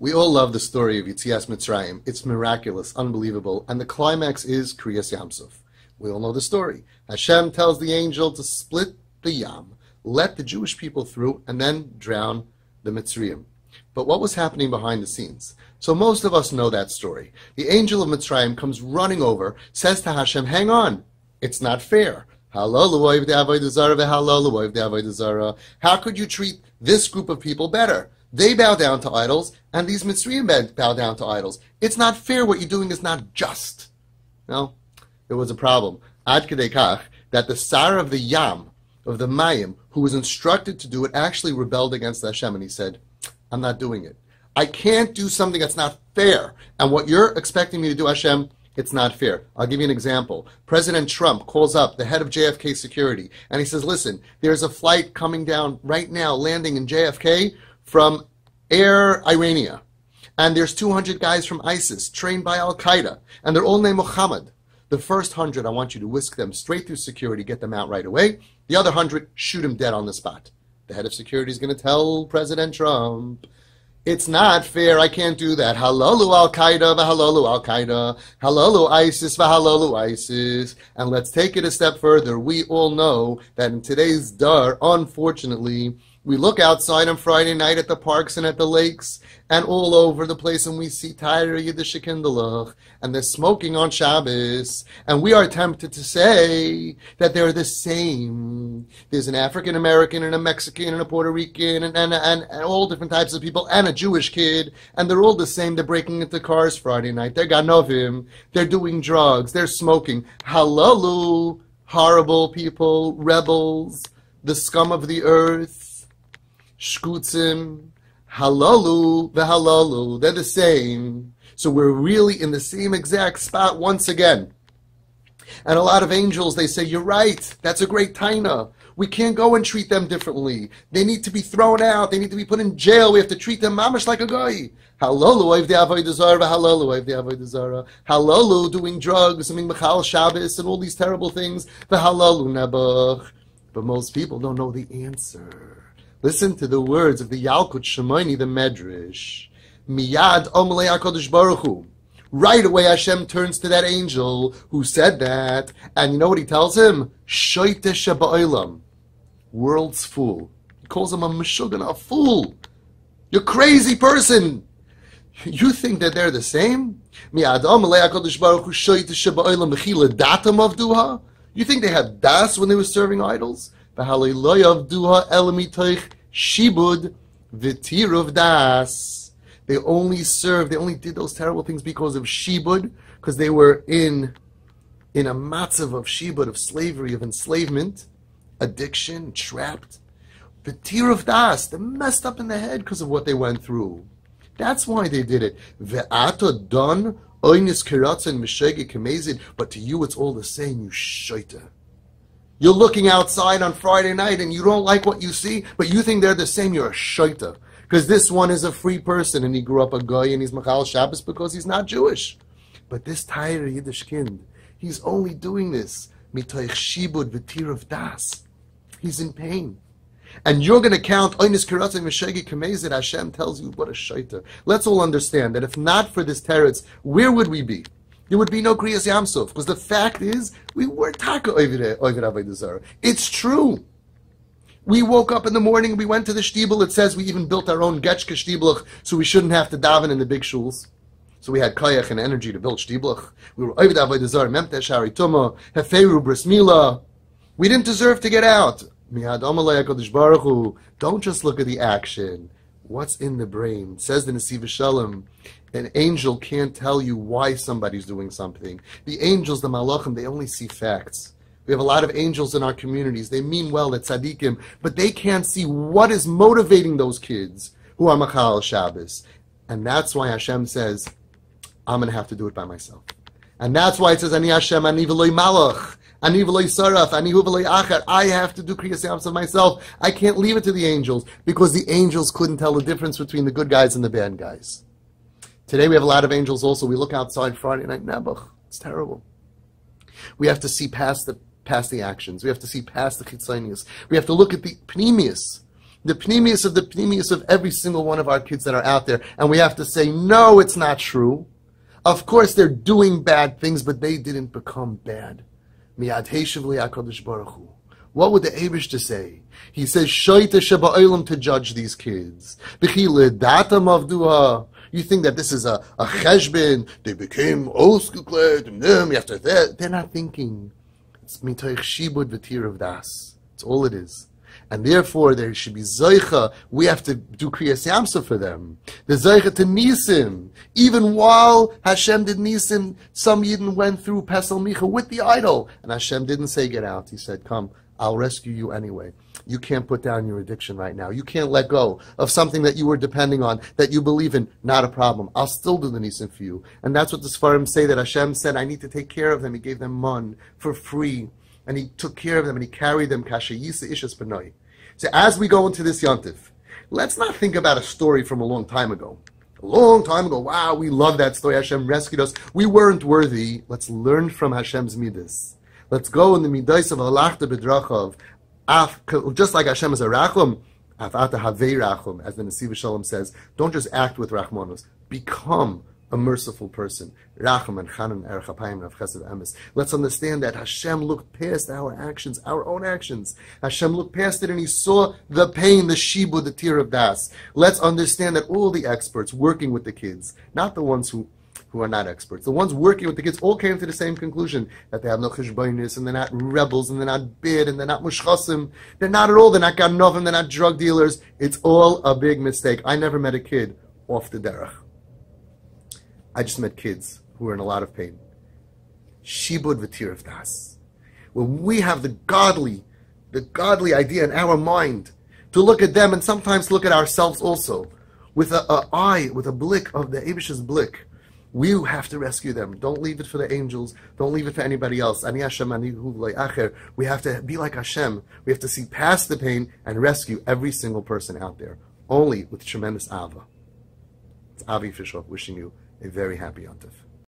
We all love the story of Yetzias Mitzrayim. It's miraculous, unbelievable, and the climax is Kriyas Yamsuf. We all know the story. Hashem tells the angel to split the Yam, let the Jewish people through, and then drown the Mitzrayim. But what was happening behind the scenes? So most of us know that story. The angel of Mitzrayim comes running over, says to Hashem, hang on, it's not fair. How could you treat this group of people better? They bow down to idols, and these Mitzrayim bow down to idols. It's not fair. What you're doing is not just. No, there was a problem. Ad kedei kach, that the Sar of the Yam, of the Mayim, who was instructed to do it, actually rebelled against Hashem, and he said, I'm not doing it. I can't do something that's not fair. And what you're expecting me to do, Hashem, it's not fair. I'll give you an example. President Trump calls up the head of JFK security, and he says, listen, there's a flight coming down right now, landing in JFK from Air Irania. And there's 200 guys from ISIS, trained by Al-Qaeda, and they're all named Muhammad. The first 100, I want you to whisk them straight through security, get them out right away. The other 100, shoot them dead on the spot. The head of security is going to tell President Trump, it's not fair, I can't do that. Halalu Al-Qaeda, v'halalu Al-Qaeda, halalu ISIS, v'halalu ISIS. And let's take it a step further. We all know that in today's dar, unfortunately, we look outside on Friday night at the parks and at the lakes and all over the place, and we see Tyre Yiddish Kinderlach, and they're smoking on Shabbos, and we are tempted to say that they're the same. There's an African American and a Mexican and a Puerto Rican and all different types of people and a Jewish kid, and they're all the same. They're breaking into cars Friday night. They're ganovim. They're doing drugs. They're smoking. Halalu, horrible people, rebels, the scum of the earth. Shkutzim, halalu, v'halalu, they're the same. So we're really in the same exact spot once again. And a lot of angels, they say, you're right, that's a great taina. We can't go and treat them differently. They need to be thrown out, they need to be put in jail, we have to treat them mamash like a guy. Halalu, the avodah zarah, halalu, the avodah zarah. Halalu, doing drugs, mechal Shabbos, and all these terrible things, the halalu nebuch. But most people don't know the answer. Listen to the words of the Yalkut Shimoni, the Medrash. Miyad Omelei HaKadosh Baruch Hu. Right away Hashem turns to that angel who said that, and you know what he tells him? Shoite Sheba'olam. World's fool. He calls him a Meshuggah, a fool. You're a crazy person. You think that they're the same? Miyad Omelei HaKadosh Baruch Hu Shoite Sheba'olam Mechila Datam Avduha. You think they had das when they were serving idols? Shibud v'tiruv das. They only did those terrible things because of shibud, because they were in a matzav of shibud, of slavery, of enslavement, addiction, trapped. V'tiruv das, they're messed up in the head because of what they went through. That's why they did it. Ve'ato don oynis kiratzen mishegi kamezid, but to you it's all the same, you shaita. You're looking outside on Friday night and you don't like what you see, but you think they're the same, you're a shaita. Because this one is a free person and he grew up a guy and he's Machal Shabbos because he's not Jewish. But this Tyre Yiddish kind, he's only doing this mitoich shibud v'tirav das. He's in pain. And you're going to count Oynis Kiratzim Meshegi Kamezid. Hashem tells you what a shaita. Let's all understand that if not for this teretz, where would we be? There would be no Kriyas Yamsuf, because the fact is, we were taka Ovid Avodah Zarah. It's true. We woke up in the morning, we went to the shtibel, it says we even built our own getchke shtibelach, so we shouldn't have to daven in the big shuls. So we had kayach and energy to build shtibelach. We were Ovid Avodah Zarah, Memtesh Hari Tuma, Heferu Bris Mila. We didn't deserve to get out. Mihad Amalei HaKadosh Baruch Hu. Don't just look at the action. What's in the brain? Says the Nesiv Shalom. An angel can't tell you why somebody's doing something. The angels, the malachim, they only see facts. We have a lot of angels in our communities. They mean well at tzaddikim, but they can't see what is motivating those kids who are machal Shabbos. And that's why Hashem says, I'm going to have to do it by myself. And that's why it says, Ani Hashem, Ani v'loi malach, Ani v'loi saraf, Ani hu v'loi acher. I have to do Kriyas Yamsuf myself. I can't leave it to the angels, because the angels couldn't tell the difference between the good guys and the bad guys. Today we have a lot of angels also. We look outside Friday night, Nebuch. It's terrible. We have to see past the actions. We have to see past the chitzonius. We have to look at the pneumius. the pneumius of every single one of our kids that are out there, and we have to say, no, it's not true. Of course, they're doing bad things, but they didn't become bad. Miyad Heshiv li HaKadosh Baruch Hu. What would the Eibishter say? He says, Shoyte sheba'olam, to judge these kids. B'chi ledatam avduha. You think that this is a cheshbin, they became oskuklet, and them, after that. They're not thinking. It's mitoich shibud v'tirav das. That's all it is. And therefore, there should be Zoicha. We have to do Kriyas Yamsuf for them. The Zoicha to Nisim. Even while Hashem did Nisim, some Yidden went through Pesel Micha with the idol. And Hashem didn't say, get out. He said, come, I'll rescue you anyway. You can't put down your addiction right now. You can't let go of something that you were depending on, that you believe in. Not a problem. I'll still do the Nisim for you. And that's what the Sfarim say, that Hashem said, I need to take care of them. He gave them man for free. And he took care of them, and he carried them. Kasha Yisa Ishas Benoi. So as we go into this Yontif, let's not think about a story from a long time ago. A long time ago, wow, we love that story. Hashem rescued us. We weren't worthy. Let's learn from Hashem's midas. Let's go in the midas of Halachta B'drachav. Just like Hashem is a Rachum, Afata Havei Rachum, as the Nesiv Shalom says, don't just act with Rachmanos. Become a merciful person. Racham and Chanan Erech Apayim Rav Chesed Emes. Let's understand that Hashem looked past our actions, our own actions. Hashem looked past it and He saw the pain, the shibud, the tear of das. Let's understand that all the experts working with the kids, not the ones who are not experts, the ones working with the kids all came to the same conclusion, that they have no cheshbonis, and they're not rebels, and they're not bid, and they're not mushchasim. They're not at all. They're not ganovim. They're not drug dealers. It's all a big mistake. I never met a kid off the derech. I just met kids who are in a lot of pain. Shibud v'tir of das. When we have the godly idea in our mind to look at them and sometimes look at ourselves also with with a blick of the Eibish's blick, we have to rescue them. Don't leave it for the angels. Don't leave it for anybody else. Ani Hashem, ani hu v'lo acher. We have to be like Hashem. We have to see past the pain and rescue every single person out there, only with tremendous ava. It's Avi Fisher wishing you a very happy Yontif.